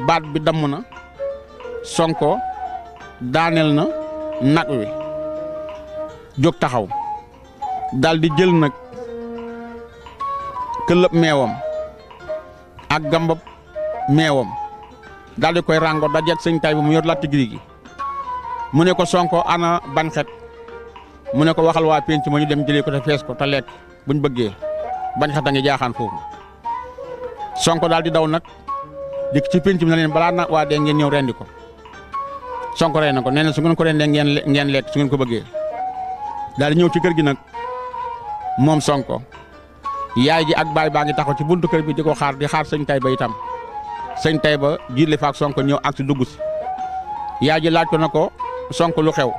baat bi damm na Sonko daaneel na nag wi jóg taxaw daal di jël nag këllëb meewam ak gambab meewam daal di koy rango dajet sëñ Tayba mu yor latti giri gi mu ne ko Sonko ana ban xet mu ne ko waxal waa penc ma ñu dem jëlee ko te fees ko te lekk buñ bëggee bañ xet a ngi jaaxaan foofu Sonko daal di daw nag dikk ci penc mi na leen balaa nag waa dee ngeen ñëw rendi ko Sonko rey na ko nee na su ngeen ko rendee ngeen lekk su ngeen ko bëggee daal di ñëw ci kër gi nag moom Sonko yaay ji ak baay baa ngi taxaw ci buntu kër bi di ko xaar di xaar sëñ Tayba itam sëñ Tayba jiitle fa ak Sonko ñëw ak si dugg si yaay ji laaj ko na ko Sonko lu xew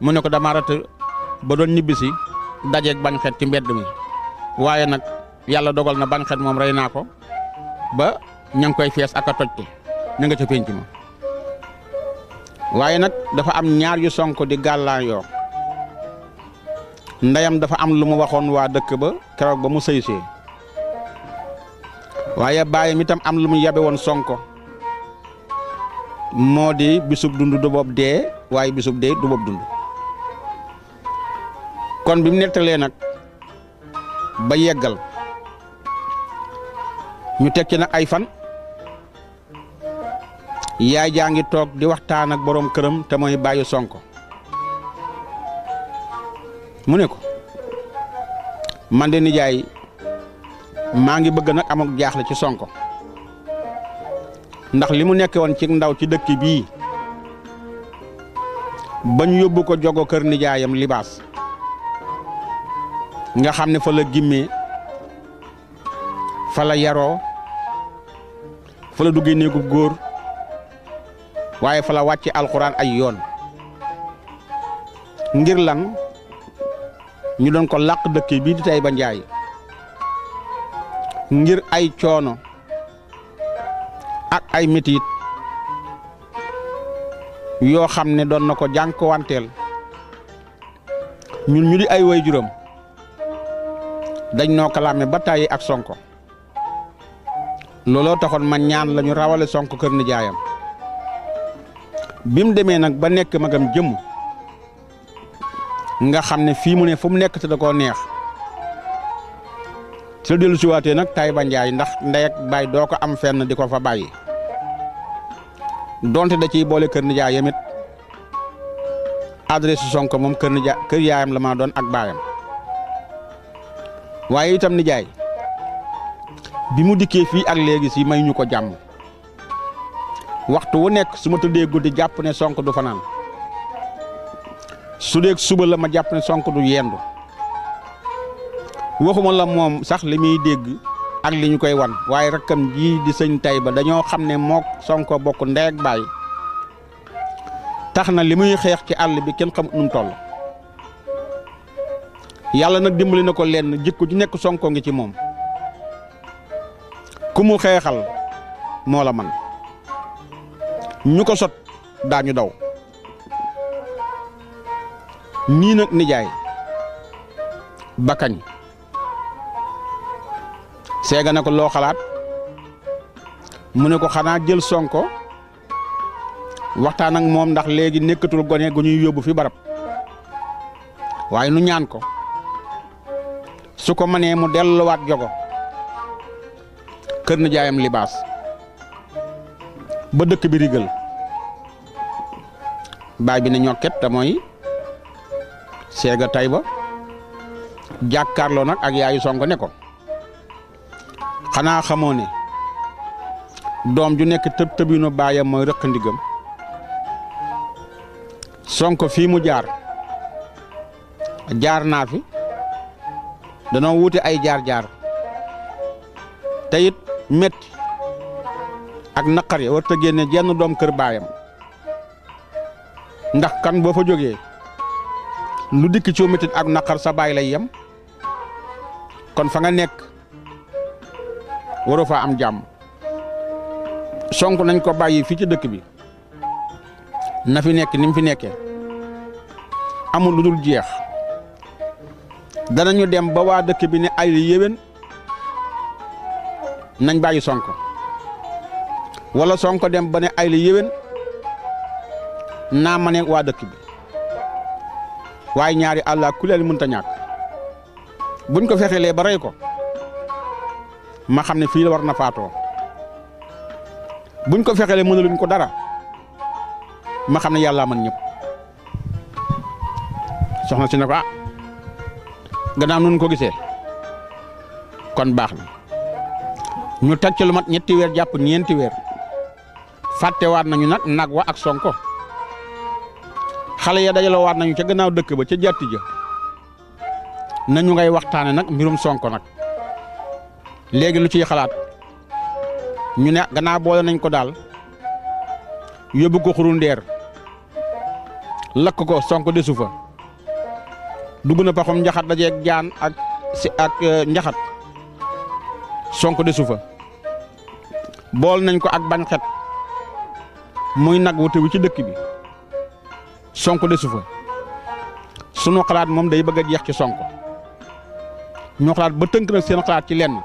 mu ne ko dama rat ba doon ñibbisi dajeeg bañ xet ci mbedd mi waaye nag yàlla dogal na bañ xet moom rey naa ko ba ña ngi koy fees ak a tojte na nga ca penc ma waaye nag dafa am ñaar yu Sonko di gàllaayoo ndeyam dafa am lu mu waxoon waa dëkk ba keroog ba mu sëysee waaye baayam itam am lu mu yabe woon Sonko moo di bisub dund du boob dee waaye bisub dee du boob dund kon bi mu nettalee nag ba yeggal ñu teg ci nag ay fan yaay jaa ngi toog di waxtaan ak boroom këram te mooy bàyyi Sonko mu ne ko man de nijaay maa ngi bëgg nag am ak jaaxle ci Sonko ndax li mu nekke woon ci ndaw ci dëkk bii bañ yóbbu ko jogo kër nijaayam libaas nga xam ne fa la gimmee fa la yaroo fa la duggee néegu góor waaye fa la wàcce alxuraan ay yoon ngir lan ñu doon ko làq dëkk bii di Tayba Njaay ngir ay coono ak ay metit yoo xam ne doon na ko jànkuwanteel ñun ñu di ay waajuram dañ noo kalaame ba tàyyi ak Sonko looloo taxoon ma ñaan lañu rawale Sonko kër nijaayam bi mu demee nag ba nekk magam jëm nga xam ne fii mu ne fu mu nekk te da koo neex su dellu si waatee nag Tayba Njaay ndax ndey ak baay doo ko am fenn di ko fa bàyyi donte da ciy boole kër nijaayam it adresse Sonko moom kër yaayam la ma doon ak baayam waaye itam nijaay bi mu dikkee fii ak léegi si may ñu ko jàmm waxtu wu nekk su ma tëddee guddi jàpp ne Sonko du fanaan su dee suba la ma jàpp ne Sonko du yendu waxuma la moom sax li muy dégg ak li ñu koy wan waaye rakkam ji di sëñ Tayba dañoo xam ne mook Sonko bokk ndey ak baay tax na li muy xeex ci àll bi kenn xamut nu mu toll yàlla nag dimbali na ko lenn jikko ju nekk Sonko ngi ci moom ku mu xeexal moo la man ñu ko sot daañu daw nii nag nijaay ba kañ seega na ko loo xalaat mu ne ko xanaa jël Sonko waxtaan ak moom ndax léegi nekkatul gone gu ñuy yóbbu fi barab waaye nu ñaan ko su ko mënee mu delluwaat jogo kër nijaayam libaas ba dëkk bi rigal baay bi ne ñokket te mooy seega Tayba jàkkaarloo nag ak yaayu Sonko ne ko xanaa xamoo ne doom ju nekk tëb tëbinu baayam mooy rëq ndigam Sonko fii mu jaar naa fi danoo wuute ay jaar-jaar te it metti ak naqar ya war ta génne jenn doom kër baayam ndax kan boo fa jógee lu dikk ci metti ak naqar sa baay lay yem kon fa nga nekk waroo fa am jàmm Sonko nañ ko bàyyi fii ci dëkk bi na fi nekk ni mu fi nekkee amul lu dul jeex danañu dem ba waa dëkk bi ne ay yéwén nañ bàyyi Sonko wala Sonko dem ba ne ay la yéwén naa ma ne waa dëkk bi waaye ñaari àlla kuleel mënta ñàkk buñ ko fexelee ba rey ko ma xam ne fii la war na faatoo buñ ko fexelee mënuluñ ko dara ma xam ne yàlla man ñëpp soxna si ne ko gannaaw nun ko gisee kon baax na ñu teg ci lu mat ñetti weer jàpp ñeenti weer fàttewaat nañu nag wa ak Sonko xale ya dajaloo waat nañu ca gannaaw dëkk ba ca jàtti ja nañu ngay waxtaane nag mbirum Sonko nag léegi lu ciy xalaat ñu ne gannaaw boole nañ ko daal yóbbu ko xuru ndeer lakk ko Sonko desu fa dugg na paxum njaxat dajeeg jaan ak njaxat Sonko desu fa bool nañ ko ak bañ xet muy nag wute wi ci dëkk bi Sonko desu fa sunu xalaat moom day bëgg a jeex ci Sonko ñu xalaat ba tënk nag seen xalaat ci lenn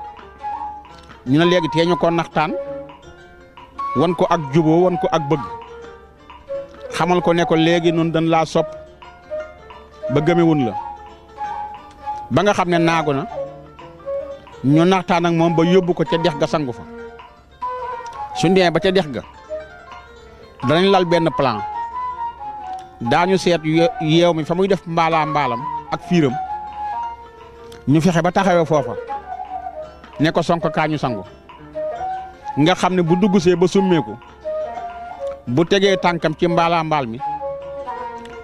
ñu ne léegi tee ñu ko naxtaan wan ko ak juboo wan ko ak bëgg xamal ko ne ko léegi nun dañ laa sopp ba gëmewun la ba nga xam ne naagu na ñu naxtaan ak moom ba yóbbu ko ca dex ga sangu fa suñ demee ba ca dex ga danañ lal benn plan daañu seet yeew mi fa muy def mbaalam ak fiiram ñu fexe ba taxawee foofa ne ko Sonko kaa ñu sangu nga xam ne bu duggsee ba summeeku bu tegee tànkam ci mbaal mi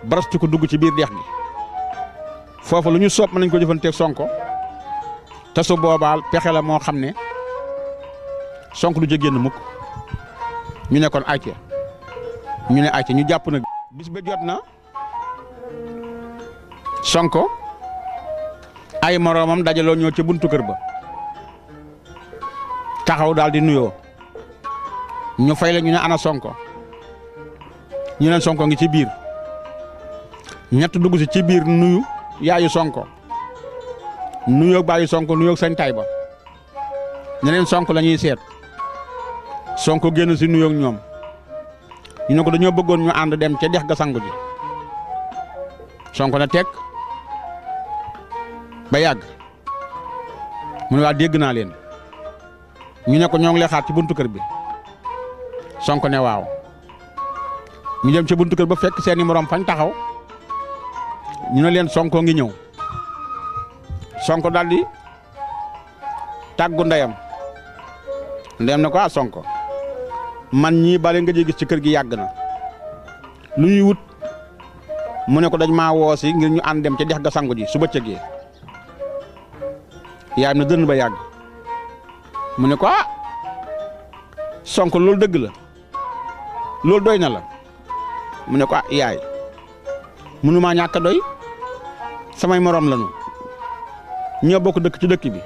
barastu ko dugg ci biir dex gi foofa lu ñu soob mën nañ ko jëfanteeg Sonko te su boobaal pexe la moo xam ne Sonko du ca génn mukk ñu ne kon ayca ñu ne ayca ñu jàpp nag bis ba jot na Sonko ay moroomam dajaloo ñoo ca buntu kër ba taxaw daal di nuyoo ñu fay la ñu ne ana Sonko ñu ne Sonko ngi ci biir ñett dugg si ci biir nuyu yaayu Sonko nuyoo baayu Sonko nuyoo sëñ Tayba ñeneen Sonko la ñuy seet Sonko génn si nuyoo ñoom ñu ne ko dañoo bëggoon ñu ànd dem ca dex ga sangu ji Sonko na teg ba yàgg mu ne waa dégg naa leen ñu ne ko ñoo ngi lay xaar ci buntu kër bi Sonko ne waaw ñu dem ci buntu kër ba fekk seeni morom fañ taxaw ñu ne leen Sonko ngi ñëw Sonko daal di tàggu ndeyam na ko Sonko man ñii bale nga gis ci kër gi yàgg na lu ñuy wut mu ne ko dañ maa woo si ngir ñu ànd dem ca dex ga sangu ji su bëccëgee yaayam na dënn ba yàgg mu ne ko Sonko loolu dëgg la loolu doy na la mu ne ko yaay mënumaa ñàkk a doy samay morom lañu ñoo bokk dëkk ci dëkk bi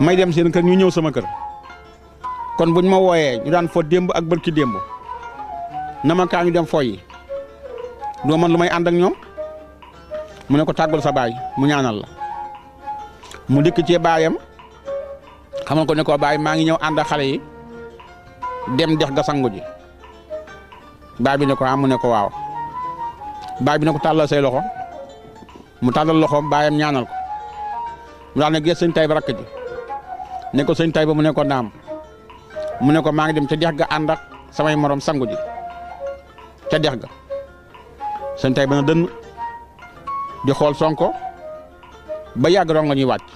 may dem seen kër ñu ñëw sama kër kon buñ ma wooyee ñu daan fo démb ak bërki démb na ma kaa ñu dem fo yi doo man lu may ànd ak ñoom mu ne ko tàggul sa baay mu ñaanal la mu dikk ci baayam xamal ko ne ko baay maa ngi ñëw ànd ak xale yi dem dex ga sangu ji baay bi ne ko mu ne ko waaw baay bi ne ko tàllal say loxo mu tàllal loxoom baayam ñaanal ko mu daal ne gees sëñ Tayba rakk ji ne ko sëñ Tayba mu ne ko naam mu ne ko maa ngi dem ca dex ga ànd ak samay morom sangu ji ca dex ga sëñ Tayba na dënn di xool Sonko ba yàgg rongo ñuy wàcc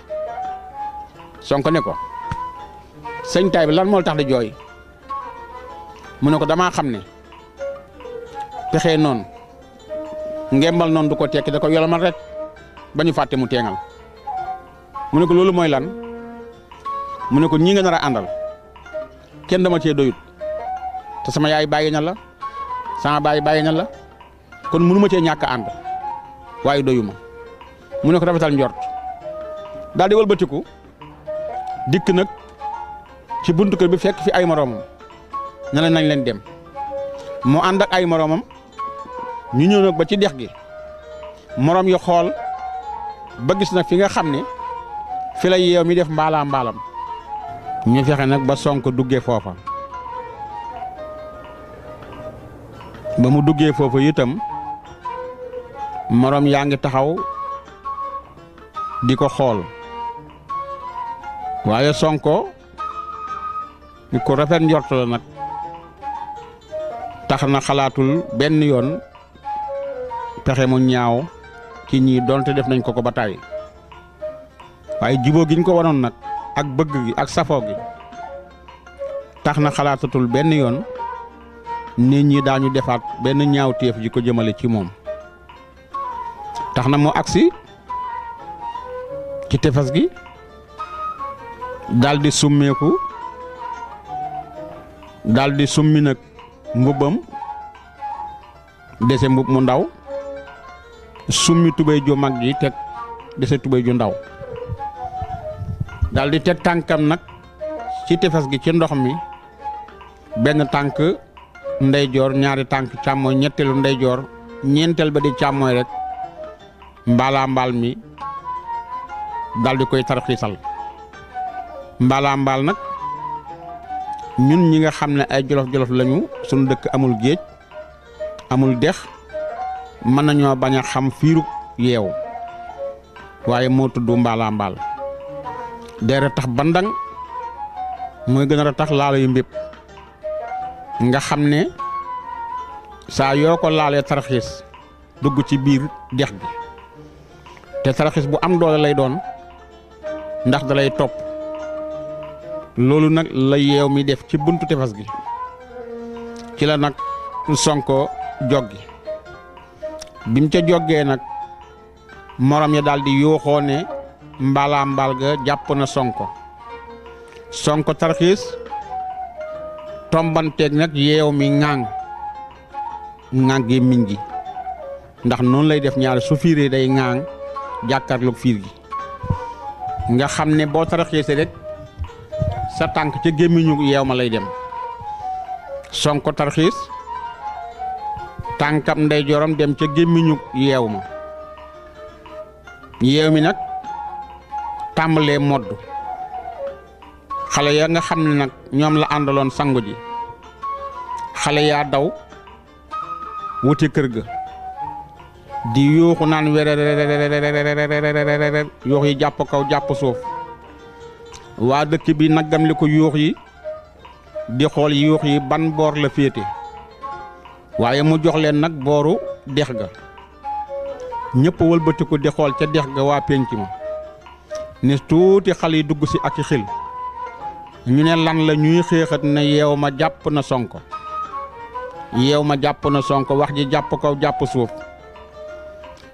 Sonko ne ko sëñ Tayba lan moo tax di jooy mu ne ko damaa xam ne pexe noonu ngembal noonu du ko tekki da ko yolomal rek ba ñu fàtte mu teengal mu ne ko loolu mooy lan mu ne ko ñii nga nar a àndal kenn dama cee doyut te sama yaay bàyyi na la sama baay bàyyi na la kon mënu ma cee ñàkk a ànd waaye doyuma mu ne ko rafetal njort daal di wëlbatiku dikk nag ci buntu kër bi fekk fi ay moroomam ne la nañ leen dem mu ànd ak ay moroomam ñu ñëw nag ba ci dex gi moroom yi xool ba gis nag fi nga xam ne fi la yeew mi def mbaalam ñu fexe nag ba Sonko duggee foofa ba mu duggee foofu itam morom yaa ngi taxaw di ko xool waaye Sonko ni ko rafet njort la nag tax na xalaatul benn yoon pexe mu ñaaw ci ñii donte def nañ ko ba tàyyi waaye jubóo gi ñu ko wanoon nag ak bëgg gi ak safoo gi tax na xalaatatul benn yoon nit ñi daañu defaat benn ñaawteef ji ko jëmale ci moom tax na mu agsi ci tefes gi daldi summeeku daldi summi nag mbubbam dese mbub mu ndaw summi tubéy ju mag ji teg dese tubéy ju ndaw daldi teg tànkam nag ci tefes gi ci ndox mi benn tànk ndeyjoor ñaari tànk càmmooy ñetteelu ndeyjoor ñeenteel ba di càmmooy rek mbaalaa mbaal mi daldi koy tarxiisal mbaalaa mbaal nag ñun ñi nga xam ne ay jolof-jolof lañu sunu dëkk amul géej amul dex mën nañoo bañ a xam fiiru yeew waaye moo tudd mbaalaa mbaal day ratax bandang mooy gën a ratax laalo yu mbépp nga xam ne saa yoo ko laalee tarxiis dugg ci biir dex gi te tarxiis bu am doole lay doon ndax dalay topp loolu nag la yeew mi def ci buntu tefes gi ci la nag Sonko joggi bim ca joggee nag morom ya daldi yuuxoo ne mbaalaa mbaal ga jàpp na Sonko tarxiis tombanteeg nag yeew mi ŋaang gi miñ gi ndax noonu lay def ñaari su fiiree day ŋaang jàkkaarloog fiir gi nga xam ne boo tarxiisee rek sa tànk ca gémmiñu yeew ma lay dem Sonko tarxiis tànkam ndeyjooram dem ca gémmiñu yeew ma yeew mi nag tàmbalee modd xale ya nga xam ne nag ñoom la àndaloon sangu ji xale yaa daw wuti kër ga di yuuxu naan wérér yuux yi jàpp kaw jàpp suuf waa dëkk bi naggam li ko yuux yi di xool yuux yi ban boor la féete waaye mu jox leen nag booru dex ga ñëpp wëlbatiku di xool ca dex ga waa pénc ma ne tuuti xale yi dugg si ak i xil ñu ne lan la ñuy xéexat ne yeew ma jàpp na Sonko yeew ma jàpp na Sonko wax ji jàpp kaw jàpp suuf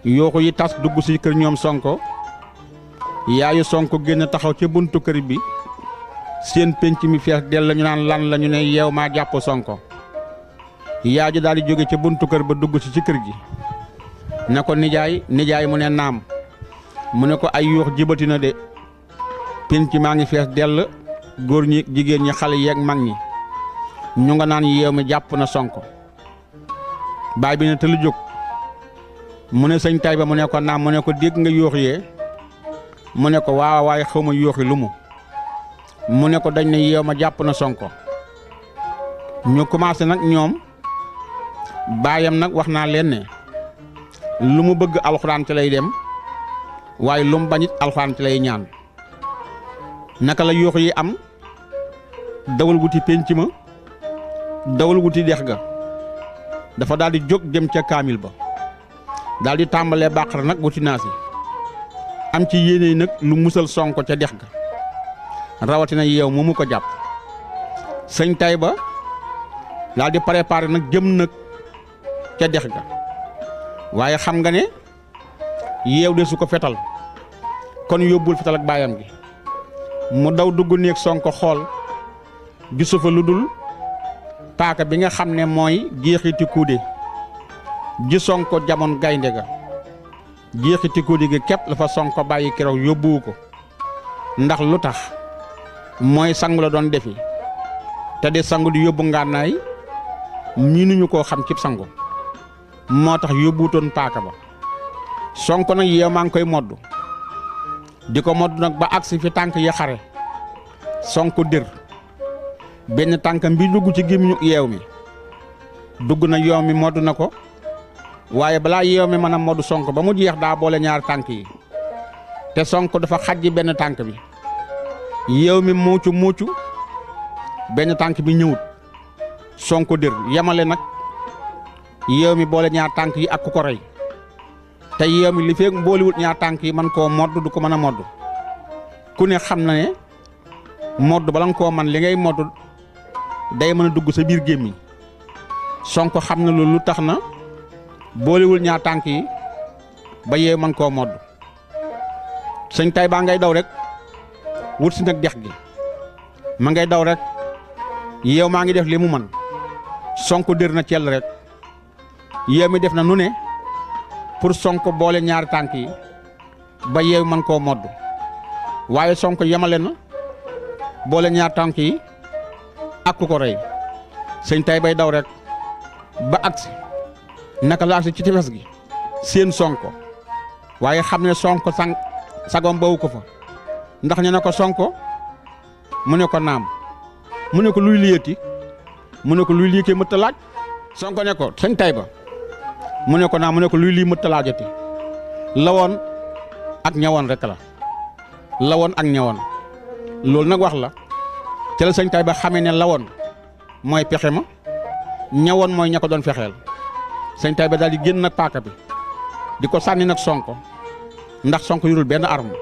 yooxu yi tas dugg si kër ñoom Sonko yaayu Sonko génn taxaw ca buntu kër bi seen pénc mi fees del la ñu naan lan la ñu ne yeew maa jàpp Sonko yaa ji daal di jóge ca buntu kër ba dugg si ci kër gi ne ko nijaay mu ne naam mu ne ko ay yuux jibati na de pénc maa ngi fees dell góor ñi jigéen ñi xale yeeg mag ñi ñu nga naan yeew mi jàpp na Sonko baay bi ne te lu jóg mu ne sëñ Tayba mu ne ko naam mu ne ko dégg nga yuux yee mu ne ko waaw waaye xaw ma yuuxi lu mu ne ko dañ ne yeew ma jàpp na Sonko ñu commencé nag ñoom baayam nag wax naa leen ne lu mu bëgg alxuraan ci lay dem waaye lu mu bañit alxuraan ci lay ñaan naka la yuux yi am dawal wuti pénc ma dawal wuti dex ga dafa daal di jóg dem ca kaamil ba daal di tàmbalee bàqara nag wuti naasi am ci yéene nag lu musal Sonko ca dex ga rawatina yeew moomu ko jàpp sëñ Tayba daal di préparé nag jëm nag ca dex ga waaye xam nga ne yeew de su ko fetal kon yóbbul fetal ak baayam gi mu daw dugg néeg Sonko xool gisu fa lu dul paaka bi nga xam ne mooy jeexiti kuude ji Sonko jamoon gaynde ga jeexiti kuude gi képp la fa Sonko bàyyi keroog yóbbuwu ko ndax lu tax mooy sangu la doon defi te di sangu di yóbbu ngànnaay miinuñu koo xam cib sangu moo tax yóbbuutoon paaka ba Sonko nag yeew maa ngi koy moddu di ko moddu nag ba agsi fi tànk yi xare Sonko dër benn tànkam bi dugg ci gémmiñu yeew mi dugg na yow mi modd na ko waaye balaa yow mi mën a modd Sonko ba mu jeex daa boole ñaar tànk yi te Sonko dafa xajji benn tànk bi yow mi muucu benn tànk bi ñëwut Sonko dër yemale nag yow mi boole ñaar tànk yi ak ku ko rey te yow mi li feeg boolewut ñaar tànk yi man koo modd du ko mën a modd ku ne xam na ne modd bala nga koo man li ngay modd day mën a dugg sa biir gémmiñ Sonko xam na loolu lu tax na boolewul ñaar tànk yi ba yeew man koo modd sëñ Taïba ngay daw rek wut si nag dex gi ma ngay daw rek yeew maa ngi def li mu man Sonko dër na cell rek yeew mi def na nu ne pour Sonko boole ñaari tànk yi ba yeew man koo modd waaye Sonko yemale na boole ñaar tànk yi ak ku ko rey sëñ Taïbay daw rek ba agsi naka la agsi ci tefes gi seen Sonko waaye xam ne Sonko sagom bawu ko fa ndax ñu ne ko Sonko mu ne ko naam mu ne ko luy liyati mu ne ko luy lii kee mëtt laaj Sonko ne ko sëñ Taïba mu ne ko naam mu ne ko luy lii mëtt laajati lawoon ak ñawoon rek la lawoon ak ñawoon loolu nag wax la ca la sëñ Taïba xamee ne lawoon mooy pexe ma ñawoon mooy ña ko doon fexeel sëñ Taïba daal di génn nag paaka bi di ko sànni nag Sonko ndax Sonko yorul benn arme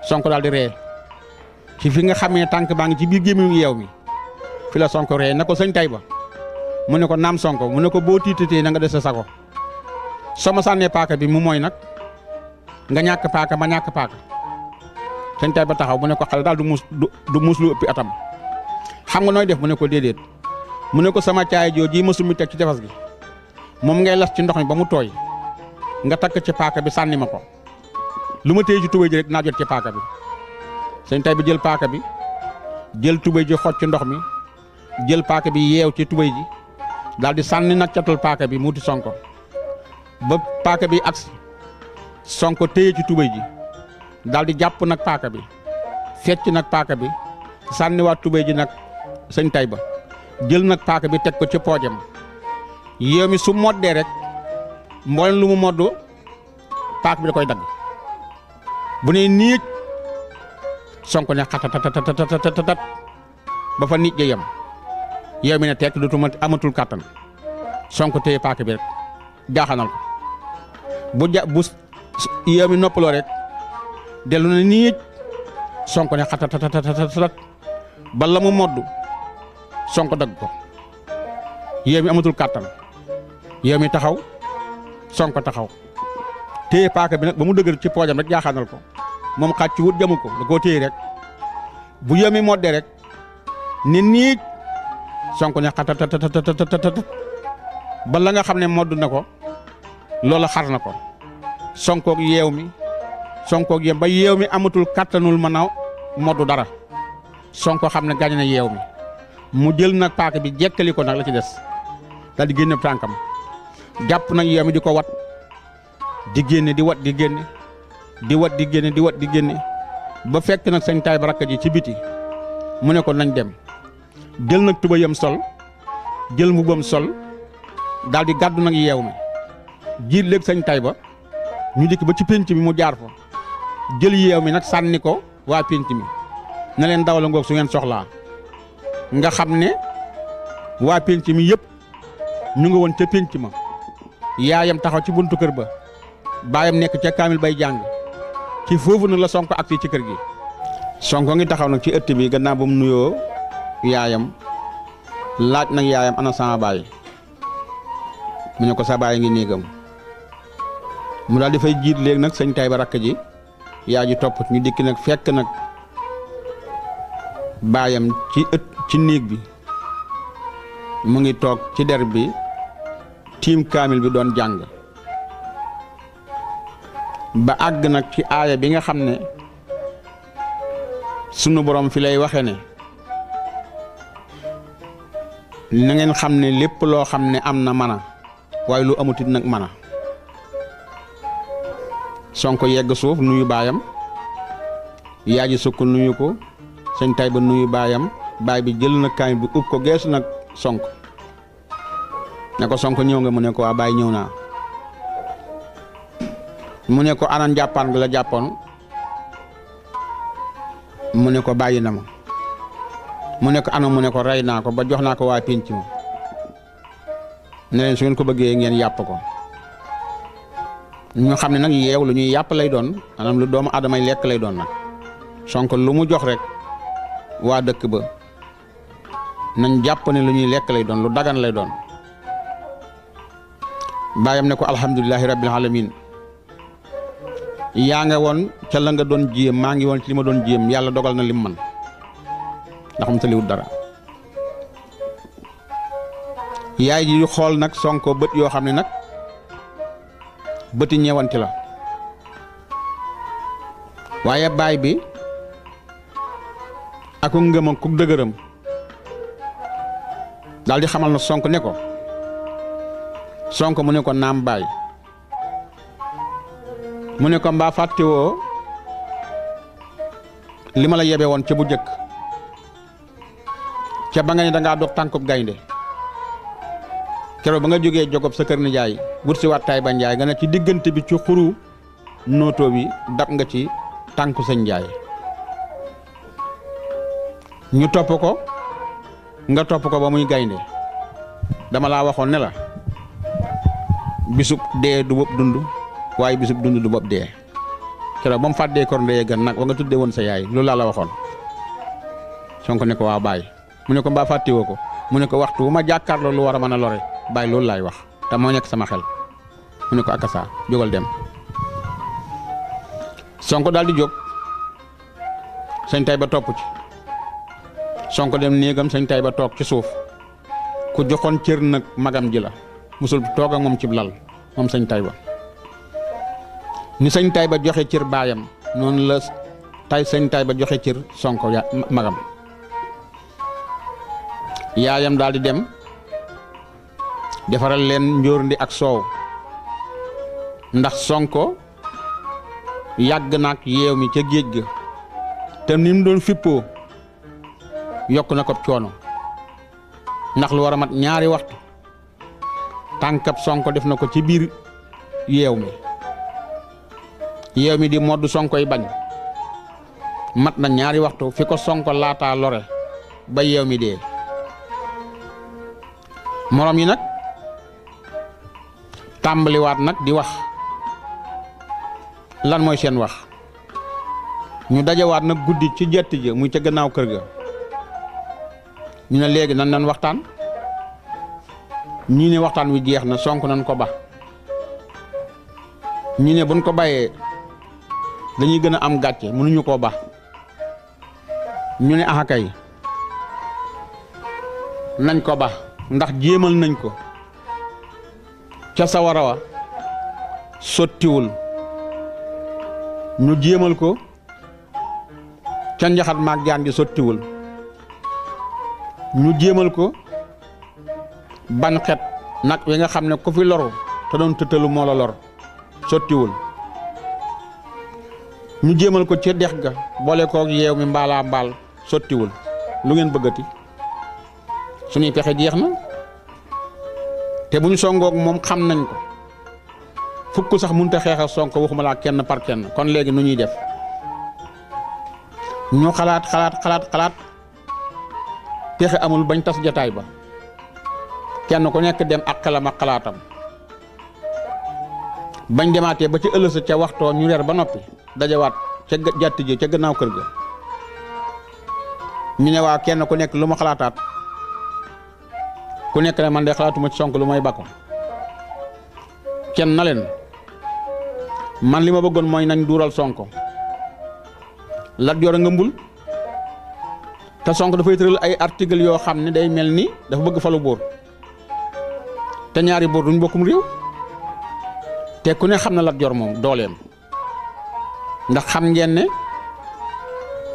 Sonko daal di ree ci fi nga xamee tànk baa ngi ci biir gémmiñu yeew mi fi la Sonko ree na ko sëñ Taïba mu ne ko naam Sonko mu ne ko boo tiitatee na nga des sa sago soo ma sànnee paaka bi mu mooy nag nga ñàkk paaka ma ñàkk paaka sëñ Taïba taxaw mu ne ko xale daal du mus lu ëppi atam xam nga nooy def mu ne ko déedéet mu ne ko sama caay joo ji ma summi teg ci tefas gi moom ngay las ci ndox mi ba mu tooy nga takk ci paaka bi sànni ma ko lu ma téye ci tubéy ji rek dinaa jot ci paaka bi sëñ Taïba jël paaka bi jël tubéy ji xoj ci ndox mi jël paaka bi yeew ci tubéy ji daal di sànni nag catul paaka bi muuti Sonko ba paaka bi agsi Sonko téye ci tubéy ji daal di jàpp nag paaka bi fecc nag paaka bi sànniwaat tubéy ji nag sëñ Taïba jël nag paaka bi teg ko ci poojam yeew mi su moddee rek mboolem lu mu moddu paaka bi da koy dagg bu ne niij Sonko ne xatatatatat ba fa nit ja yem yeew mi ne tekk dootuma amatul kàttan Sonko téye paaka bi rek jaaxanal ko bu yeew mi noppaloo rek dellu na niij Sonko ne xatatatatat ba la mu moddu Sonko dagg ko yeew mi amatul kàttan yeew mi taxaw Sonko taxaw téye paaka bi nag ba mu dëgër ci poojam rek jaaxaanal ko moom xàcc wut jamu ko da koo téye rek bu yeew mi moddee rek ni niij Sonko ne xatatatatat ba la nga xam ne modd na ko loola xar na ko Sonkoog yeew mi Sonkoog yem ba yeew mi amatul kàttanul mën a moddu dara Sonko xam ne gaañ na yeew mi mu jël nag paaka bi jekkali ko nag la ci des daal di génne tànkam jàpp nag yeew mi di ko wat di génne di wat di génne di wat di génne di wat di génne ba fekk nag sëñ Taïba rakk ji ci biti mu ne ko nañ dem jël nag tubayam sol jël mbubam sol daal di gàddu nag yeew mi jiit léegi sëñ Taïba ñu dikk ba ci pénc mi mu jaar fa jël yeew mi nag sànni ko waa pénc mi na leen dawala ngoog su ngeen soxlaa nga xam ne waa pénc mi yëpp ñu nga woon ca pénc ma yaayam taxaw ci buntu kër ba baayam nekk ca kaamil bay jàng ci foofu nag la Sonko agsi ci kër gi Sonko ngi taxaw nag ci ëtt bi gannaaw ba mu nuyoo yaayam laaj nag yaayam ana sama baay mu ne ko sa baay ngi néegam mu daal di fay jiit léegi nag sëñ Taïba rakk ji yaa ji topp ñu dikk nag fekk nag baayam ci néeg bi mu ngi toog ci der bi tiim kaamil bi doon jàng ba àgg nag ci aaya bi nga xam ne sunu borom fi lay waxe ne na ngeen xam ne lépp loo xam ne am na mana waaye lu amutit nag mana Sonko yegg suuf nuyu baayam yaa ji sukk nuyu ko sëñ Taïba nuyu baayam baay bi jël na kaamil bi ub ko geesu nag Sonko ne ko Sonko ñëw nga mu ne ko waa Baye ñëw naa mu ne ko anan jàppaan gi la jàppoon mu ne ko bàyyi na ma mu ne ko anam mu ne ko rey naa ko ba jox naa ko waa pénc ma ne leen su ngeen ko bëggee ngeen yàpp ko ñu xam ne nag yeew lu ñuy yàpp lay doon maanaam lu doomu aadamay lekk lay doon nag Sonko lu mu jox rek waa dëkk ba nañ jàpp ne lu ñuy lekk lay doon lu dagan lay doon baayam ne ko alhamdulilahi rabbil alamin yaa nga woon ca la nga doon jéem maa ngi woon ci li ma doon jéem yàlla dogal na lim man ndax mu taliwut dara yaay ji xool nag Sonko bët yoo xam ne nag bëti ñeewanti la waaye baay bi aku ngëmam ku dëgëram daal di xamal na Sonko ne ko Sonko mu ne ko naam baay mu ne ko mbaa fàttewoo li ma la yebe woon ca bu jëkk ca ba nga ne dangaa dog tànkub gaynde keroog ba nga jógee jogob sa kër nijaay wut si waat Taïba Njaay nga ne ci diggante bi ci xuru nootoo bi dab nga ci tànku sëñ Njaay ñu topp ko nga topp ko ba muy gaynde dama laa waxoon ne la bisub dee du bopp dund waaye bisub dund du bopp dee keroog ba mu fàddee kor ndeye gën nag wa nga tuddee woon sa yaay loolu laa la waxoon Sonko ne ko waa baay mu ne ko mbaa fàttewoo ko mu ne ko waxtu wu ma jàkkaarloo lu war a mën a lore baay loolu laay wax te moo nekk sama xel mu ne ko akasa jógal dem Sonko daal di jóg sëñ Taïba topp ci Sonko dem néegam sëñ Taïba toog ci suuf ku joxoon cër nag magam ji la musul toog ak moom ci lal moom sëñ Taïba ni sëñ Taïba joxe cër baayam noonu la sëñ Taïba joxe cër Sonko magam yaayam daal di dem defaral leen njóorndi ak soow ndax Sonko yàgg naag yeew mi ca géej ga te ni mu doon fippoo yokk na ko coono ndax lu war a mat ñaari waxtu tànkab Sonko def na ko ci biir yeew mi di modd Sonko yi bañ mat na ñaari waxtu fi ko Sonko laataa lore ba yeew mi dee morom yi nag tàmbaliwaat nag di wax lan mooy seen wax ñu dajawaat nag guddi ci jetti ja muy ca gannaaw kër ga ñu ne léegi nan waxtaan ñii ne waxtaan wi jeex na Sonko nan ko ba ñi ne buñ ko bàyyee dañuy gën a am gàcce mënuñu koo ba ñu ne axakay nañ ko ba ndax jéemal nañ ko ca sawara wa sottiwul ñu jéemal ko ca njaxat maag jaan gi sottiwul ñu jéemal ko ban xet nag wi nga xam ne ku fi loru te doon tëttalu moo la lor sottiwul ñu jéemal ko ca dex ga boole koog yeew mi mbaalaa mbaal sottiwul lu ngeen bëggati suñuy pexe jeex na te bu ñu songoog moom xam nañ ko fukk sax mënut a xeexal Sonko waxuma laa kenn par kenn kon léegi nu ñuy def ñu xalaat pexe amul bañ tas jataay ba kenn ku nekk dem ak xelam ak xalaatam bañ demaatee ba ci ëllëg ca waxtoo ñu reer ba noppi dajawaat ca jàtti ji ca gannaaw kër ga ñu ne waa kenn ku nekk lu ma xalaataat ku nekk ne man de xalaatuma ci Sonko lu may bakko kenn na leen man li ma bëggoon mooy nañ duural Sonko Lat Joor a ngëmbul te Sonko dafay tëral ay article yoo xam ne day mel ni dafa bëgg falu buur te ñaari buur duñ bokkum réew te ku ne xam na Lat Joor moom dooleem ndax xam ngeen ne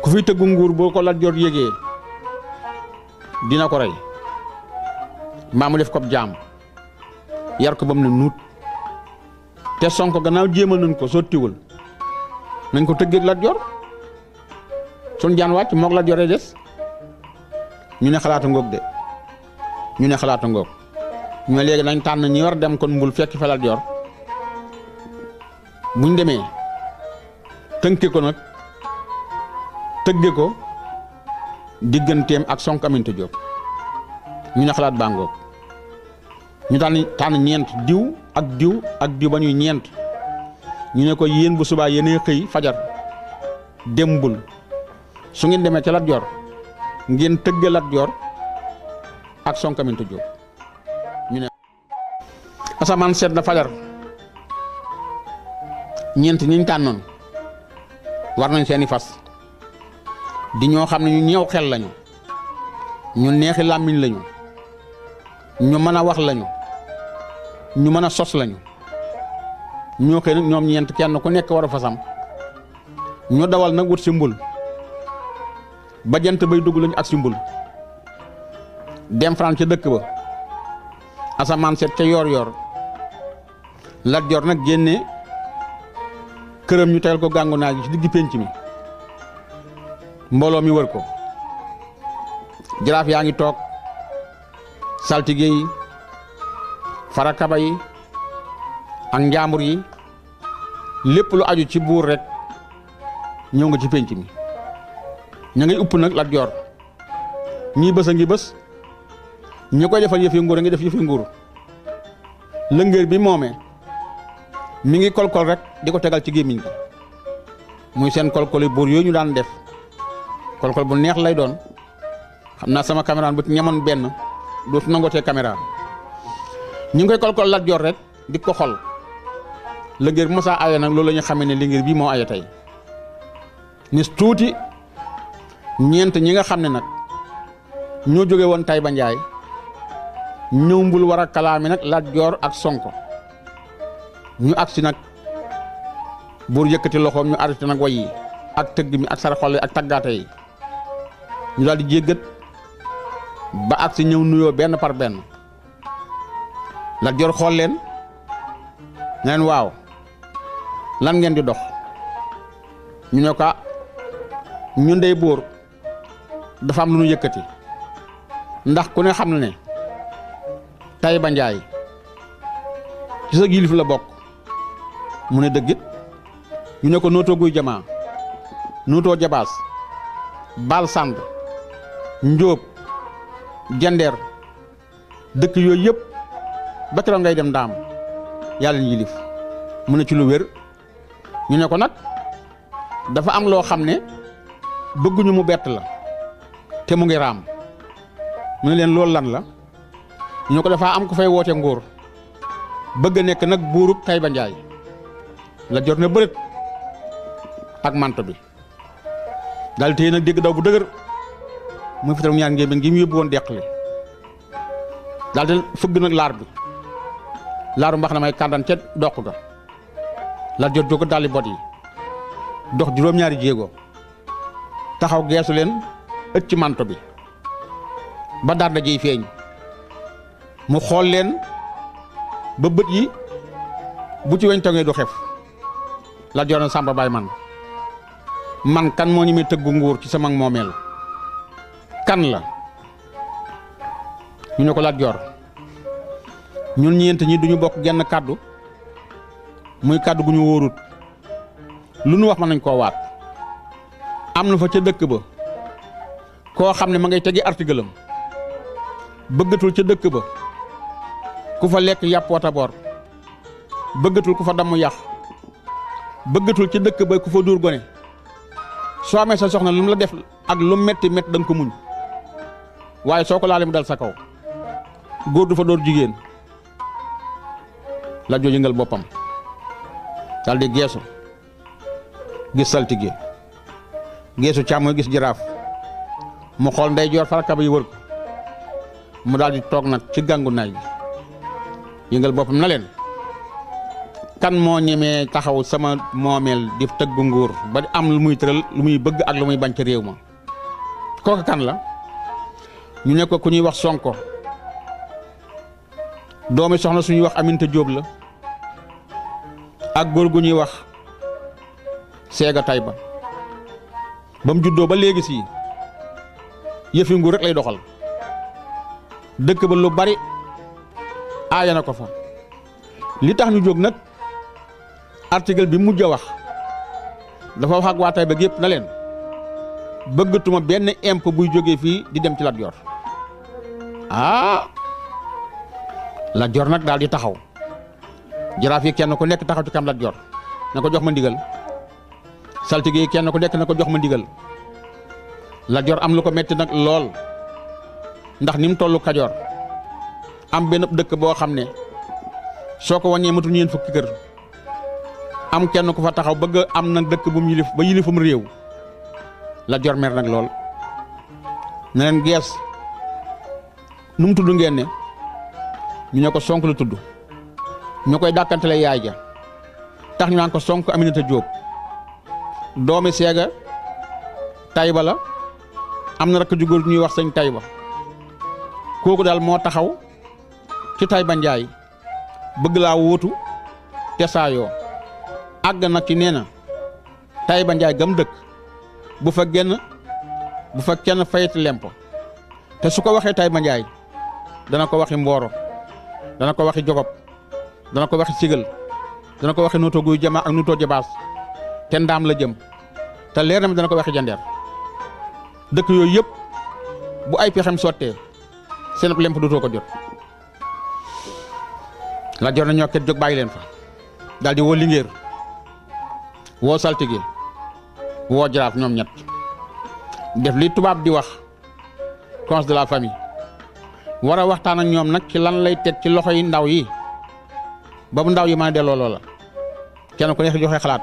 ku fi tëggu nguur boo ko Lat Joor yégee dina ko rey mbaa mu def ko jaam yar ko ba mu ne nuut te Sonko gannaaw jéemal nañ ko sottiwul nañ ko tëggeeg Lat Joor sun jaan wàcc moog Lat Joor des ñu ne xalaata ngoog de ñu ne xalaata ngoog ñu léegi nañ tànn ñi war dem kon mbul fekk fa Lat Joor buñ demee tënke ko nag tëgge ko digganteem ak Sonko Aminta Diop ñu ne xalaat bàngoog ñu tànn ñeent diw ak diw ak diw ba ñuy ñeent ñu ne ko yéen bu subaa yéenay xëy fajar dem mbul su ngeen demee ca Lat Joor ngeen tëgge Lat Joor ak Sonko Aminta Diop ñu ne asamaan seet na fajar ñeent ñiñ tànnoon war nañ seeni fas di ñoo xam ne ñu ñeew xel lañu ñu neexi làmmiñ lañu ñu mën a wax lañu ñu mën a sos lañu ñoo xëy nag ñoom ñeent kenn ku nekk war a fasam ñu dawal nag wut si mbul ba jant bay dugg lañu ak si mbul dem faran ca dëkk ba asamaan seet ca yoor Lat Joor nag génne këram ñu tegal ko gàngu naaj gi ci digg pénc mi mbooloo mi wër ko jaraaf yaa ngi toog saltige yi farakaba yi ak njaambur yi lépp lu aju ci buur rek ñëw nga ci pénc mi ña ngay upp nag Lat Joor ñii bës a ngi bës ñu koy defal yëfi nguur a ngi def yëfi nguur lëngéer bi moomee mi ngi kolkol rek di ko tegal ci gémmiñ gi muy seen kolkol yi buur yooyu ñu daan def kolkol bu neex lay doon xam naa sama caméra bu ñamoon benn dootu nangootee caméra ñu ngi koy kolkol Lat Joor rek di ko xol lëngéer bi mosaa aye nag loolu la ñu xamee ne lëngéer bii moo aye tey nis tuuti ñeent ñi nga xam ne nag ñoo jóge woon Tayba Njaay ñëw mbul war a kalaami nag Lat Joor ak Sonko ñu agsi nag buur yëkkati loxoom ñu arrêté nag way yi ak tëgg mi ak saraxole ak taggaate yi ñu daal di jéggat ba agsi ñëw nuyoo benn par benn Lat Joor xool leen neen waaw lan ngeen di dox ñu ne ko ñun dey buur dafa am lu ñu yëkkati ndax ku ne xam na ne Tayba Njaay ci sa gilif la bokk mu ne dëggit ñu ne ko nootoo guy jamaa nootoo jabaas bal sànd njóob gendeer dëkk yooyu yëpp ba keroog ngay dem ndaam yàlla ñu yilif mu ne ci lu wér ñu ne ko nag dafa am loo xam ne bëgguñu mu bett la te mu ngi raam mu ne leen loolu lan la ñu ne ko dafa am ko fay woote nguur bëgg a nekk nag buurub Tayba Njaay Lat Joor ne bërët ak manto bi daal téye nag dégg daw bu dëgër muy fital ñaar ngémén gi mu yóbbu woon deqli daal di fëgg nag laar bi laaru mbax na may kàndan ca doq ga Lat Joor jóg daldi bot yi dox juróom-ñaari jéego taxaw geesu leen ëcc ci manto bi ba dar da jiy feeñ mu xool leen ba bët yi bu ci weñ tongee du xef Lat Joor na Samba Baay man kan moo ñu may tëggu nguur ci sama moomeel kan la ñu ne ko Lat Joor ñun ñeent ñi duñu bokk genn kàddu muy kàddu gu ñu wóorut lu nu wax mën nañ koo waat am na fa ca dëkk ba koo xam ne ma ngay tegi article am bëggatul ca dëkk ba ku fa lekk yàpp wata boor bëggatul ku fa damm yàq bëggatul ca dëkk ba ku fa duur gone soo amee sa soxna lu mu la def ak lu metti metti da nga ko muñ waaye soo ko laalee mu dal sa kaw góor du fa door jigéen Lat Joor yëngal boppam dal di geesu gis saltige geesu càmmooy gis jaraaf mu xool ndeyjoor farakaba yi wër ko mu daal di toog nag ci gàngu naaj bi yëngal boppam na leen kan moo ñemee taxaw sama moomeel di tëggu nguur ba am lu muy tëral lu muy bëgg ak lu muy bañ ca réew ma kooku kan la ñu ne ko ku ñuy wax Sonko doomi soxna suñuy wax Aminta Jóob la ak góor gu ñuy wax Seega Tayba ba mu juddoo ba léegi si yëfi nguur rek lay doxal dëkk ba lu bari aaya na ko fa li tax ñu jóg nag article bi mujj a wax dafa wax ak waa Taïba gépp na leen bëggatuma benn impôt buy jógee fii di dem ci Lat Joor Lat Joor nag daal di taxaw jaraaf yi kenn ku nekk taxaw ci kam Lat Joor na ko jox ma ndigal saltige yi kenn ku nekk na ko jox ma ndigal Lat Joor am lu ko metti nag lool ndax ni mu tollu Kajoor am benn dëkk boo xam ne soo ko wàññee matul ñeent fukki kër am kenn ku fa taxaw bëgg am nag dëkk bu mu yilif ba yilifum réew Lat Joor mer nag lool ne leen gees nu mu tudd ngeen ne ñu ne ko Sonk la tudd ñu koy dàkkantele yaay ja tax ñu naan ko Sonk Aminata Jóob doomi Seega Taïba la am na rakk ju góor ñuy wax sëñ Taïba kooku daal moo taxaw ci Taïba Njaay bëgg laa wóotu te saayoo àgg nag ci nee na Taïba Njaay gam dëkk bu fa kenn fayati lempo te su ko waxee Taïba Njaay dana ko waxi Mbooro dana ko waxi Jogob dana ko waxi Sigal dana ko waxi Noto Guy Jama ak Noto Jabaas te Ndaam la jëm te leer na mi dana ko waxi Jandeer dëkk yooyu yëpp bu ay pexem sottee seen lemp dootoo ko jot Lat Joor na ñoo ket jóg bàyyi leen fa daal di woo Lingeer woo saltige woo jaraaf ñoom ñett def li tubaab di wax conseil de la famille war a waxtaan ak ñoom nag ci lan lay teg ci loxo yi ndaw yi ba bu ndaw yi mën a delloo loola kenn ku nekk joxe xalaat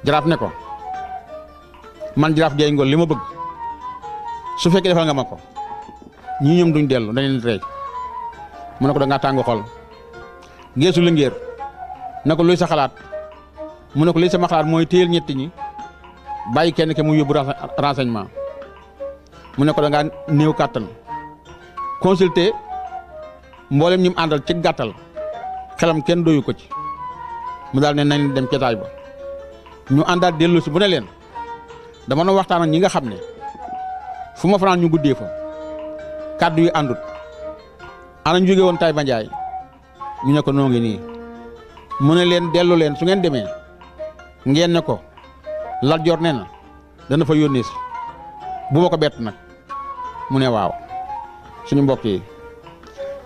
jaraaf ne ko man jaraaf Jeey Ngol li ma bëgg su fekkee defal nga ma ko ñii ñoom duñ dellu dañ leen rey mu ne ko da ngaa tàng xol geesu Lingeer ne ko luy sa xalaat mu ne ko luy sama xalaat mooy téyel ñetti ñi bàyyi kenn ke mu yóbbu renseignement mu ne ko da ngaa néew kàttan consulter mboolem ñi mu àndal ci gàttal xelam kenn doyu ko ci mu daal ne nañ dem cetaay ba ñu àndaat dellu si bu ne leen dama na waxtaan ak ñi nga xam ne fu ma fanaan ñu guddee fa kàddu yu àndut ana ñu jóge woon Taïba Njaay ñu ne ko noo ngi nii mu ne leen dellu leen su ngeen demee ngeen ne ko Lat Joor nee na dana fa yónnee si bu ma ko bett nag mu ne waaw suñu mbokk yi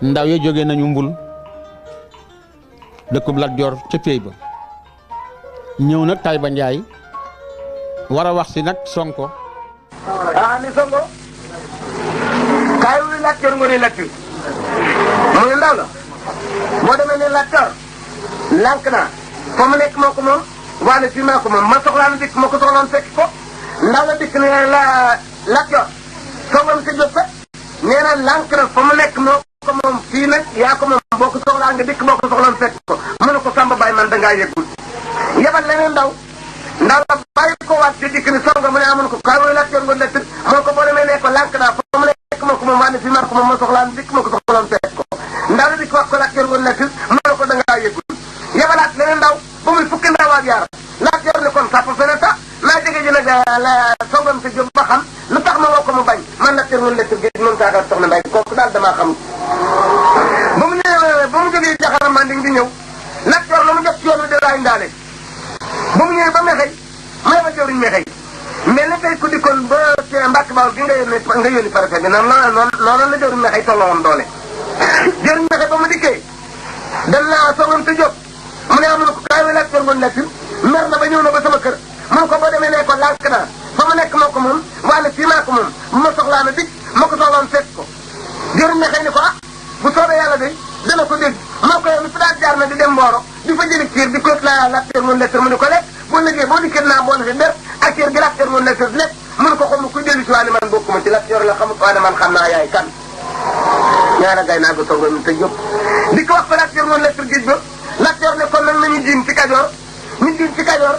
ndaw yi jógee nañu Mbul dëkkub Lat Joor ca péy ba ñëw nag Taïba Njaay war a wax si nag Sonko ni Sonko kaay wu Lat Joor nga ne Lat Joor mu ne ndaw la boo demee ne Lat Joor lànk naa fa mu nekk moo ko moom waane fii maa ko moom man soxlaa na dikk moo ko soxlaan fekk ko ndaw la dikk ne la Lat Joor soxlam si jóg fekk nee na lànk na fa mu nekk moo ko moom fii nag yaa ko moom boo ko soxlaa nga dikk boo ko soxlaan fekk ko mu ne ko Samba Baye man dangaa yëggul yebal leneen ndaw la bàyyi ko waat ci dikk ni Sonko mu ne amoon ko kaay Lat Joor nga nekk moo ko boo demee ne ko lànk naa fa mu nekk moo ko moom waane fii maa ko moom ma soxlaan dikk moo ko soxlaan fekk ko ndaw la dikk wax ko Lat Joor nga nekk mu ne ko dangaa yëggul yebalaat leneen ndaw ba muy fukki ndaw ak yaar Lat Joor ne kon sàpp fene ta naa jege ji nag la Songam sa jóg ba xam lu tax ma woo ko mu bañ man Lat Joor nga nekk géej moom saakar soxna Mbay kooku daal damaa xam ba mu ñëwee ba mu jógee Jaxara Manding di ñëw Lat Joor la mu jot ci yoon wi de laay ndaale ba mu ñëwee ba mexey may ma jëriñ mexey mais ne tey ku dikkoon ba ci Mbàkke Bawol gi nga yónni préfet bi noonu la jëriñ mexey tolloo woon doole jëriñ mexey ba mu dikkee dem naa Songam sa jóg mu ne amoon ko kaay Lat Joor nga nekk mer na ba ñëw na ba sama kër mun ko boo demee ne ko lànk naa fa mu nekk moo ko moom waane fii maa ko moom bu ma soxlaa na dikk ma ko soxlaan fekk ko jëriñ mexey ni ko bu soobee yàlla de dana ko dégg moo ko yow mi fi daal jaar na di dem Mbooro di fa jëli kiir di ko la Lat Joor nga nekk mu di ko lekk boo liggéey boo dikkee naa boole fi ber ak kiir gi Lat Joor nga nekk lekk mun ko xam kuy dellu si waane man bokkuma ci Lat Joor la xamut waane man xam naa yaay kan ñaara gay naa ko Sonko mi te jóg di ko wax ko Lat Joor nga nekk géej ba Lat Joor ne kon nag nañu jiin ci Kajoor ñu jiin ci Kajoor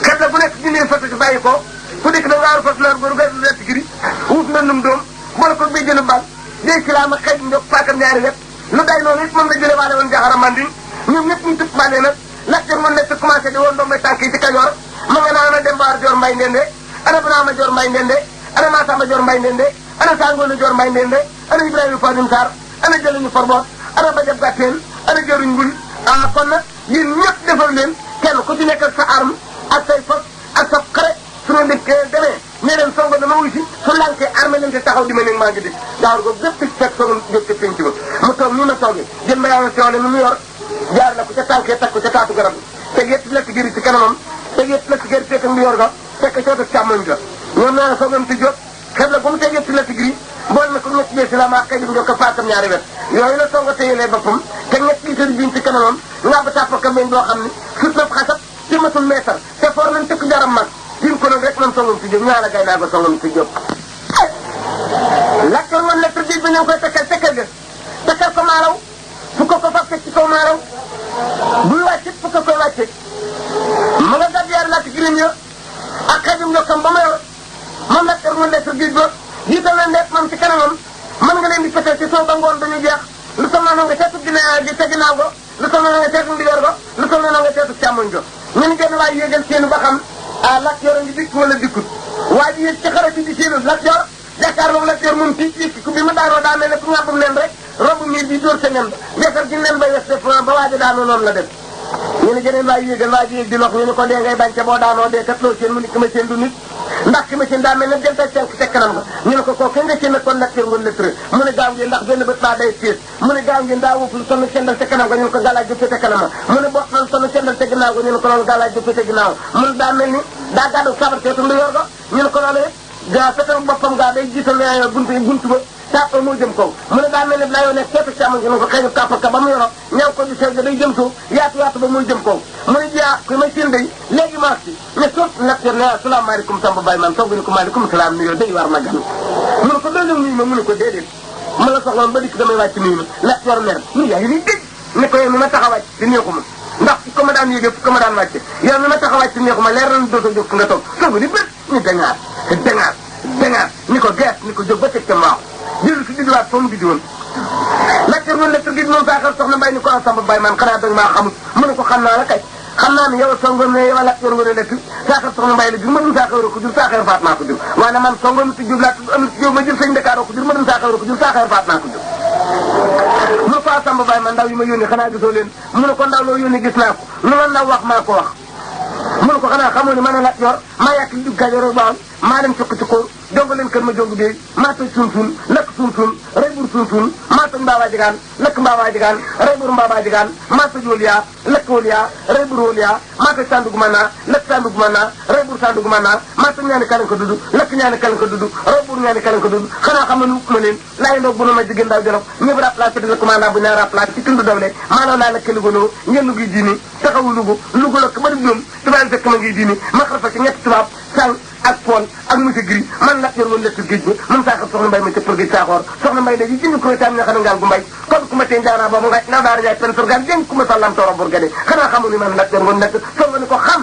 xet la bu nekk junee fatu si bàyyi ko ku dikk da waaru fas naar góor ga wett giri wuuf na num doom boole ko béy jënu bal day ci laa ma xëy njog paakam ñaari wet lu day noonu it moom la jële waale woon Jaxara Manding ñoom ñëpp ñu tëpp bànnee nag Lat Joor mën nekk commencé di woon doom may tànk yi ci Kajoor ma nga naa ana Demba Joor Mbay Ndende ana Birama Joor Mbay Ndende ana Masamba Joor Mbay Ndende ana Sangoona Joor Mbay Ndende ana Ibrahima Fadim Sarr ana jëluñu forboot ana ba jab gàtteen ana jëruñ ngul kon nag yéen ñëpp defar leen kenn ku ci nekk ak sa arme ak say fas ak sa xare su ma dëkk demee ne leen songo dama wuy si su lànkee armé leen te taxaw di ma ne maa ngi dëkk daawar ko bépp fekk songo jóg ca penc ba mu toog nii ma toogee jël mbayaama siole mi mu yor jaar na ko ca tànkee teg ko ca taatu garab te yetti lekk gëri ci kanamam te yetti lekk gëri fekkam di yor ga fekk cooto càmmoñ ga ñoom naa songam ti jóg xeb la bu mu teg yetti lekk gëri bool na ko ñetti bee si la maa xëy di ko faatam ñaari wet yooyu la songo téyelee boppam te ñett liitari biñ ci kanamam nga ba tàpp ka meñ boo xam ni sut na xasab ci matul meetar te foor nañ tëkk jaram mag din ko nag rek man songam si jóg ñaara gay naa ko songam si jóg lakkoon woon lettre bi ñu ngi koy tekkal ga tekkal ko maalaw fu ko fab teg ci kaw maalaw buy wàcce fu ko koy wàcce ma nga gàdd yaar laati girim ya ak xajum yokkam ba ma yor moom lakkoon woon lettre bi ba jiital na ndeet moom ci kanamam mën nga leen di fetal ci soo ba ngoon dañu jeex lu toll na nga seetu di ca ginnaaw go lu toll na nga seetu ndijoor go lu toll na nga seetu càmmoñ go ñu ni genn waaye yéegal seenu ba xam Lat Joor a ngi dikk wala dikkut waa ji yéeg ci xare bi di seenu Lat Joor jàkkaarloo Lat Joor moom tii yëkki ku bi ma daanoo daa mel ne ku ngàbbum nen rek romb miir bi dóor sa nen ba jeexal ci nen ba yes def ba waaja daanoo noonu la def ñu ne geneen waaye yéegal waa ji yéeg di lox ñu ni ko dee ngay bañ ca boo daanoo dee kat loo seen mu ni ki ma seen du nit ndax ki ma seen daa mel ne jënta senk ca kanam ba ñu ne ko kooku nga seen nag kon Lat Joor ngoon lettre mu ne gaaw ngeen ndax benn bët baa day piis mu ne gaaw ngeen daa wuuf lu sonn sendal ca kanam ga ñu ne ko galaaj jëppee ca kanam mu ne boo xam sonn sendal ca ginnaaw ga ñu ne ko loolu galaaj jëppee ca ginnaaw mu ne daa mel ni daa gàddu sabar seetu ndu yor ga ñu ne ko loolu gaa fetal boppam gaa day jiital buntu ba tàpp moo jëm kaw mu ne daa mel ni la yoo nekk seetu càmm ñu ne ko xëy na kàppaka ba mu yoro ñaw ko di sew ga day jëm suuf yaatu ba muy jëm kaw mu ne jiyaa ku may seen day léegi maas si ne suuf Lat Joor ne asalaamaaleykum Samba Baye man soog ni ko maaleykum salaam nuyoo day war ma gan mu ne ko doole nuyu ma mu ne ko déedéet ma la soxla ba dikk damay wàcc nuyu ma Lat Joor mer mu yaa ngi nii dégg ne ko yow mi ma tax a wàcc di neexu ma ndax fu ko ma daan yéegee fu ko ma daan wàcce yow mi ma tax a wàcc di neexu ma leer na dootoo jóg fu nga toog soog ni bët ñu dangaar ni ko gees ni ko jóg ba teg ca mbaaw jëlu si didiwaat fa mu didi woon Lat Joor woon lettre gi moom saaxar soxna Mbay ni ko Samba Baye man xanaa danga maa xamut mu ne ko xam naa la kay xam naa ne yow songoon ne yow Lat Joor ngoon lettre saaxar soxna Mbay la jur ma dum saaxar ko jur saaxar faat naa ko jur waaye man songoon ti jur laa am si yow ma jël sëñ Dakar ko jur ma dum saaxar ko jur saaxar faat naa ko jur mu ne ko Samba Baye man ndaw yi ma yónni xanaa gisoo leen mu ne ko ndaw loo yónni gis naa ko lu la ndaw wax maa ko wax mu ne ko xanaa xamoo ni ma ne Lat Joor maa yàq li dugg Kajoor baax maa dem sukk ci ko jongo leen kër ma jongu bee maa toj suun lakk suun rey bur suun maa toj mbaawaa jigaan lakk mbaawaa jigaan rey bur mbaawaa jigaan maa toj wóoliyaa lakk wóoliyaa rey bur wóoliyaa maa toj sandugu manaa lakk sandugu manaa rey bur sandugu manaa maa toj ñaani kalan ko dudu lakk ñaani kalan ko dudu rey bur ñaani kalan ko dudu xanaa xam nu ma leen laay ndoog bu nu ma jigéen daaw jolof ñëpp rappelage pédale commandant bu ñaar rappelage ci tundu dawle maanaam laa lakk lugonoo ngeen luguy diini taxawu lugu lakk ba di doom tubaab fekk ma ngi diini ma xarfa ci ñetti tubaab sang ak pool ak monsieur Gris man Lat Joor woon lettre géej ba man saaxar soxna Mbay ma cëppal géej saaxoor soxna Mbay daji jënd koy taam ña xam ne ngaal gu mbay kon ku ma tee njaanaa boobu nga naw daara jaay pen sorgaan dénk ku ma sallam tooro bourgade xanaa xamul ni man Lat Joor woon nekk soo nga ni ko xam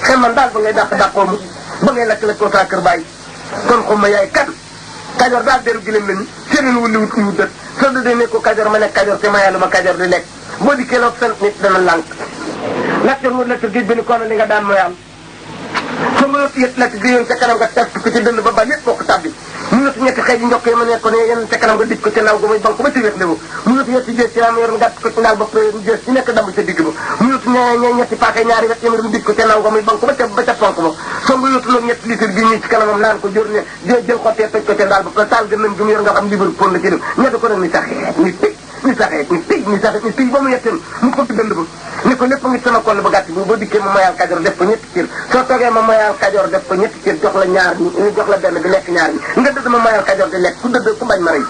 xel man daal ba ngay dàqoo mu ba ngay lakk-lakkoo saa kër bàyyi kon xum ma yaay kan Kajoor daal deru gileem lañu séeneen wulli wut uyu dët soo dee ne ko Kajoor ma nekk Kajoor te ma yàlla ma Kajoor di lekk boo di keloog sant nit dana lànk Lat Joor woon lettre géej ba ni kono li nga daan mooy am soo nga yëpp lekk gi yoon ca kanam nga teg ko ci dënd ba ba lépp bokk tabbi mu yëpp ñetti xëy ji njokk yi ma nekk ko ne yenn ca kanam nga dij ko ca naw ga muy banque ba ci wéet lewu mu yëpp ñetti jées ci am yor gàtt ko ci naal ba jées ci nekk damb ca digg ba mu yëpp ñetti paaka ñaari wet yémar mu dij ko ca naw ga muy banque ba ca ponk ba soo nga yëpp loolu ñetti litre gi ñii ci kanamam naan ko jor ne jël xottee toj ko ca daal ba taal gën nañ gi mu yor nga xam libre pon la ci dem ñetti ko nag ni saxee ni tëj ba mu yetteen mu ko dënd ba ni ko lépp ngi sama koll ba gàtt bi boo dikkee ma moyal Kajoor def ko ñetti cër soo toogee ma moyal Kajoor def ko ñetti cër jox la ñaar ñi jox la benn bi lekk ñaar ñi nga dëdd ma moyal Kajoor di lekk ku dëdd ku bañ ma rey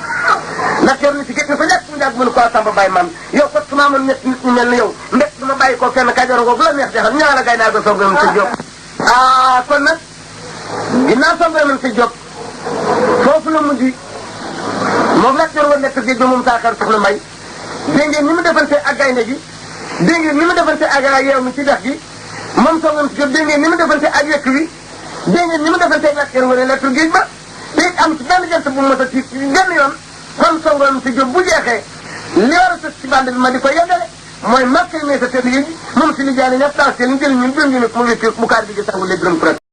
Lat Joor ni si géej ni ko lekk mu jàpp mu ne ko Samba Baye man yow kot su ma amoon ñett nit ñu mel ni yow mbét du ma bàyyi ko fenn Kajoor ngoo bu la neex defal ñaa la gay naa ko songam sa jóg kon nag ginnaaw songam sa jóg foofu la mujj moom Lat Joor woon nekk géej ba moom saakar soxna Mbay dégg ngeen ni mu defante ak gaynde gi dégg ngeen ni mu defante ak yeew mi ci dex gi moom songam si jóg dégg ngeen ni mu defante ak yekk wi dégg ngeen ni mu defante ak Lat Joor woon lettre géej ba te am ci benn jant bu mos a tiit benn yoon kon songam si jóg bu jeexee li war a sës ci bande bi ma di ko yeggale mooy marqué mais sa tëdd yi moom si li jaani ñëpp taal seen ñu jël ñun jël ñu ne mu wékki bu kaar bi gi sangu les dërëm